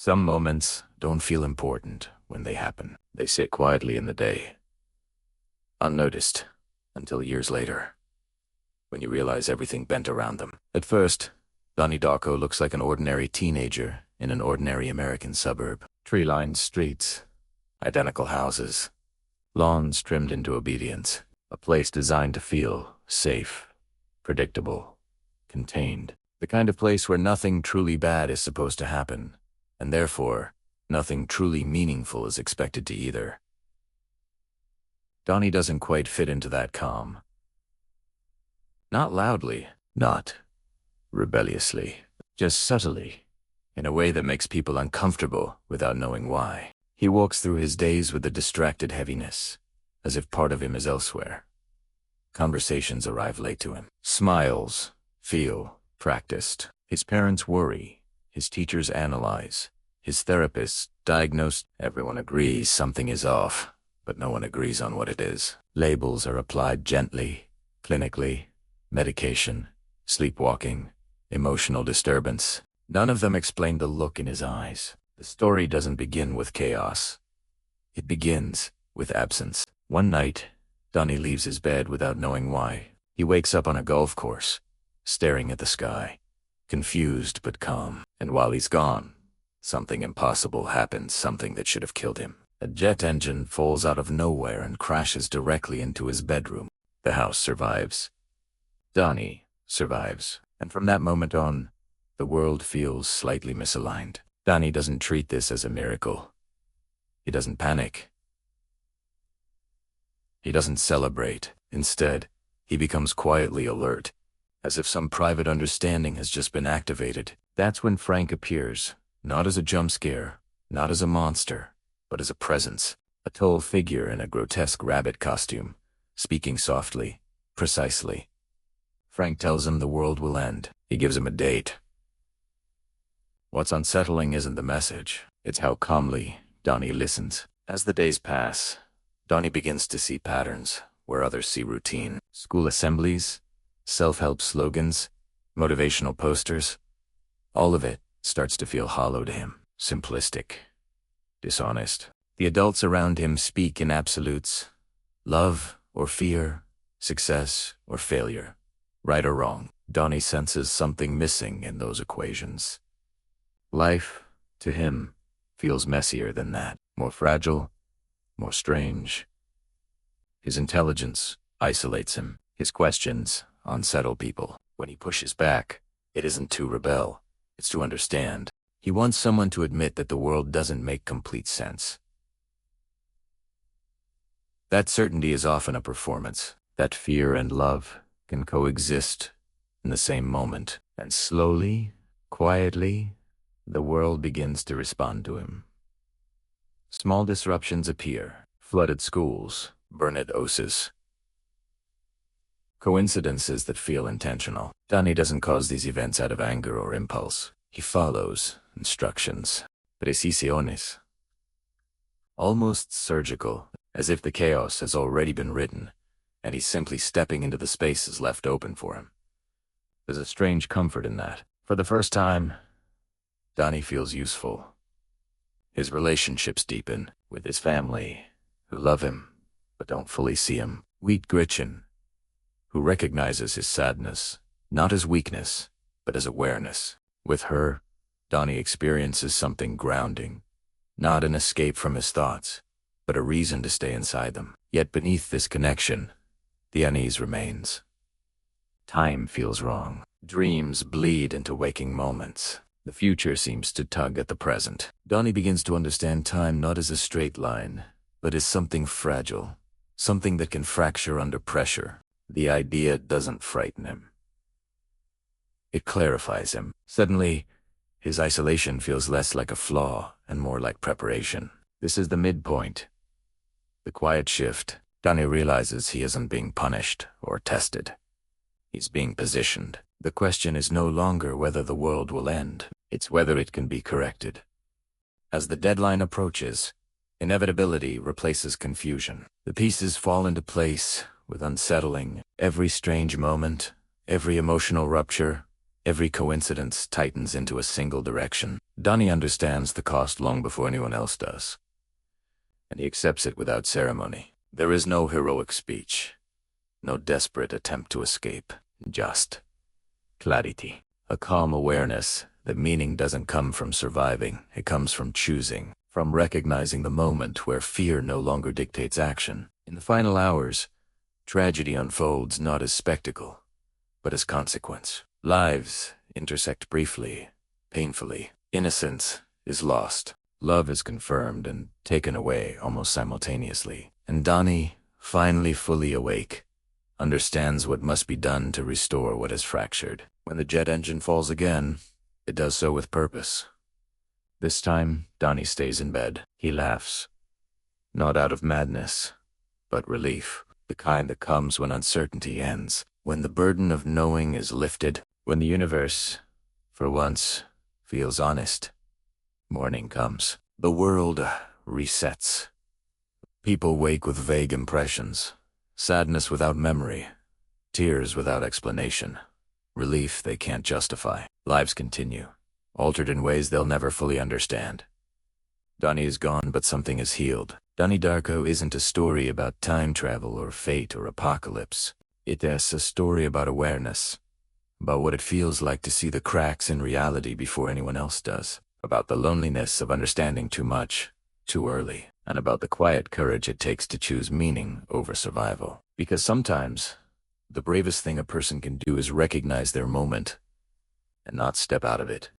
Some moments don't feel important when they happen. They sit quietly in the day, unnoticed, until years later, when you realize everything bent around them. At first, Donnie Darko looks like an ordinary teenager in an ordinary American suburb. Tree-lined streets, identical houses, lawns trimmed into obedience. A place designed to feel safe, predictable, contained. The kind of place where nothing truly bad is supposed to happen, and therefore, nothing truly meaningful is expected to either. Donnie doesn't quite fit into that calm. Not loudly, not rebelliously, just subtly, in a way that makes people uncomfortable without knowing why. He walks through his days with a distracted heaviness, as if part of him is elsewhere. Conversations arrive late to him. Smiles feel practiced. His parents worry. His teachers analyze. His therapists diagnose. Everyone agrees something is off, but no one agrees on what it is. Labels are applied gently, clinically. Medication, sleepwalking, emotional disturbance. None of them explain the look in his eyes. The story doesn't begin with chaos. It begins with absence. One night, Donnie leaves his bed without knowing why. He wakes up on a golf course, staring at the sky, confused but calm. And while he's gone, something impossible happens, something that should have killed him. A jet engine falls out of nowhere and crashes directly into his bedroom. The house survives. Donnie survives. And from that moment on, the world feels slightly misaligned. Donnie doesn't treat this as a miracle. He doesn't panic. He doesn't celebrate. Instead, he becomes quietly alert, as if some private understanding has just been activated. That's when Frank appears, not as a jump scare, not as a monster, but as a presence, a tall figure in a grotesque rabbit costume, speaking softly, precisely. Frank tells him the world will end. He gives him a date. What's unsettling isn't the message, it's how calmly Donnie listens. As the days pass, Donnie begins to see patterns where others see routine. School assemblies, self-help slogans, motivational posters. All of it starts to feel hollow to him, simplistic, dishonest. The adults around him speak in absolutes: love or fear, success or failure, right or wrong. Donnie senses something missing in those equations. Life, to him, feels messier than that, more fragile, more strange. His intelligence isolates him. His questions unsettle people. When he pushes back, it isn't to rebel, it's to understand. He wants someone to admit that the world doesn't make complete sense. That certainty is often a performance. That fear and love can coexist in the same moment. And slowly, quietly, the world begins to respond to him. Small disruptions appear. Flooded schools, burned houses. Coincidences that feel intentional. Donnie doesn't cause these events out of anger or impulse. He follows instructions, precisiones. Almost surgical, as if the chaos has already been written, and he's simply stepping into the spaces left open for him. There's a strange comfort in that. For the first time, Donnie feels useful. His relationships deepen with his family, who love him, but don't fully see him. Wheat Gretchen, who recognizes his sadness, not as weakness, but as awareness. With her, Donnie experiences something grounding, not an escape from his thoughts, but a reason to stay inside them. Yet beneath this connection, the unease remains. Time feels wrong. Dreams bleed into waking moments. The future seems to tug at the present. Donnie begins to understand time not as a straight line, but as something fragile, something that can fracture under pressure. The idea doesn't frighten him. It clarifies him. Suddenly, his isolation feels less like a flaw and more like preparation. This is the midpoint. The quiet shift. Donnie realizes he isn't being punished or tested. He's being positioned. The question is no longer whether the world will end. It's whether it can be corrected. As the deadline approaches, inevitability replaces confusion. The pieces fall into place with unsettling. Every strange moment, every emotional rupture, Every coincidence tightens into a single direction. Donnie understands the cost long before anyone else does, and he accepts it without ceremony. There is no heroic speech, no desperate attempt to escape, just clarity. A calm awareness that meaning doesn't come from surviving, it comes from choosing, from recognizing the moment where fear no longer dictates action. In the final hours, tragedy unfolds not as spectacle, but as consequence. Lives intersect briefly, painfully. Innocence is lost. Love is confirmed and taken away almost simultaneously. And Donnie, finally fully awake, understands what must be done to restore what is fractured. When the jet engine falls again, it does so with purpose. This time, Donnie stays in bed. He laughs. Not out of madness, but relief. The kind that comes when uncertainty ends, when the burden of knowing is lifted, when the universe, for once, feels honest. Morning comes. The world resets. People wake with vague impressions, sadness without memory, tears without explanation, relief they can't justify. Lives continue, altered in ways they'll never fully understand. Donnie is gone, but something is healed. Donnie Darko isn't a story about time travel or fate or apocalypse. It is a story about awareness, about what it feels like to see the cracks in reality before anyone else does, about the loneliness of understanding too much, too early, and about the quiet courage it takes to choose meaning over survival. Because sometimes, the bravest thing a person can do is recognize their moment and not step out of it.